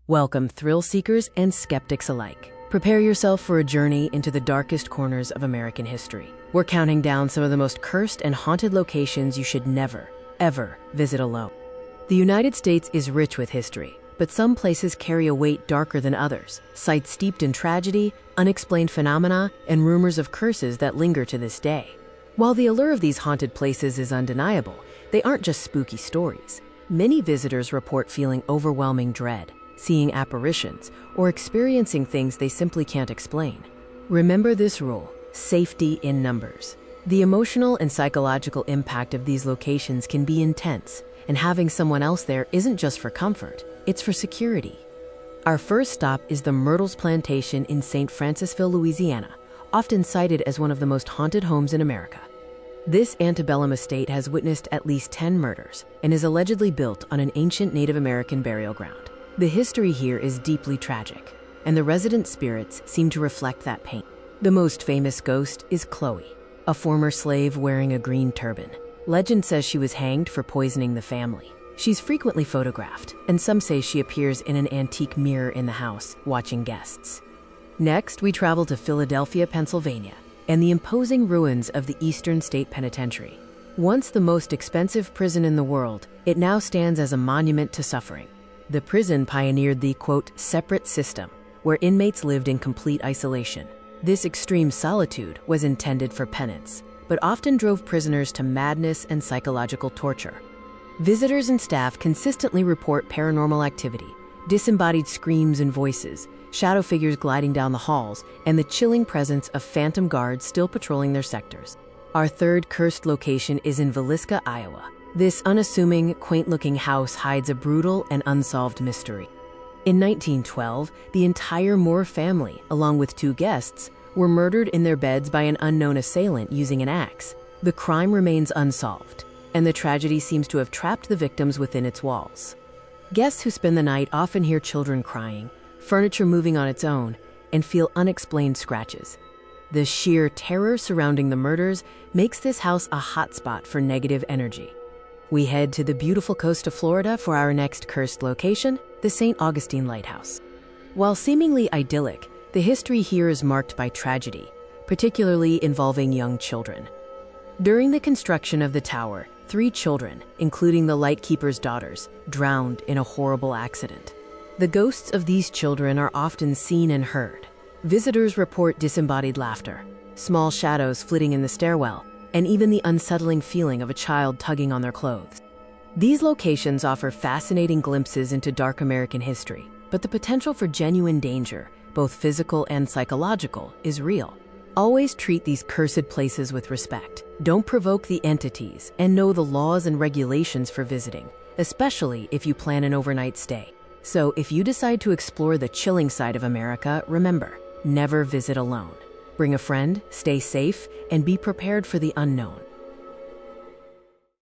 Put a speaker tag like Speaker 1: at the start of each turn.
Speaker 1: Welcome, thrill seekers and skeptics alike. Prepare yourself for a journey into the darkest corners of American history. We're counting down some of the most cursed and haunted locations you should never, ever visit alone. The United States is rich with history, but some places carry a weight darker than others. Sites steeped in tragedy, unexplained phenomena, and rumors of curses that linger to this day. While the allure of these haunted places is undeniable, they aren't just spooky stories. Many visitors report feeling overwhelming dread, seeing apparitions, or experiencing things they simply can't explain. Remember this rule: safety in numbers. The emotional and psychological impact of these locations can be intense, and having someone else there isn't just for comfort, it's for security. Our first stop is the Myrtles Plantation in St. Francisville, Louisiana, often cited as one of the most haunted homes in America. This antebellum estate has witnessed at least 10 murders and is allegedly built on an ancient Native American burial ground. The history here is deeply tragic, and the resident spirits seem to reflect that pain. The most famous ghost is Chloe, a former slave wearing a green turban. Legend says she was hanged for poisoning the family. She's frequently photographed, and some say she appears in an antique mirror in the house, watching guests. Next, we travel to Philadelphia, Pennsylvania, and the imposing ruins of the Eastern State Penitentiary. Once the most expensive prison in the world, it now stands as a monument to suffering. The prison pioneered the, quote, separate system, where inmates lived in complete isolation. This extreme solitude was intended for penance, but often drove prisoners to madness and psychological torture. Visitors and staff consistently report paranormal activity, disembodied screams and voices, shadow figures gliding down the halls, and the chilling presence of phantom guards still patrolling their sectors. Our third cursed location is in Villisca, Iowa. This unassuming, quaint-looking house hides a brutal and unsolved mystery. In 1912, the entire Moore family, along with 2 guests, were murdered in their beds by an unknown assailant using an axe. The crime remains unsolved, and the tragedy seems to have trapped the victims within its walls. Guests who spend the night often hear children crying, furniture moving on its own, and feel unexplained scratches. The sheer terror surrounding the murders makes this house a hotspot for negative energy. We head to the beautiful coast of Florida for our next cursed location, the St. Augustine Lighthouse. While seemingly idyllic, the history here is marked by tragedy, particularly involving young children. During the construction of the tower, 3 children, including the lightkeeper's daughters, drowned in a horrible accident. The ghosts of these children are often seen and heard. Visitors report disembodied laughter, small shadows flitting in the stairwell, and even the unsettling feeling of a child tugging on their clothes. These locations offer fascinating glimpses into dark American history, but the potential for genuine danger, both physical and psychological, is real. Always treat these cursed places with respect. Don't provoke the entities, and know the laws and regulations for visiting, especially if you plan an overnight stay. So if you decide to explore the chilling side of America, remember, never visit alone. Bring a friend, stay safe, and be prepared for the unknown.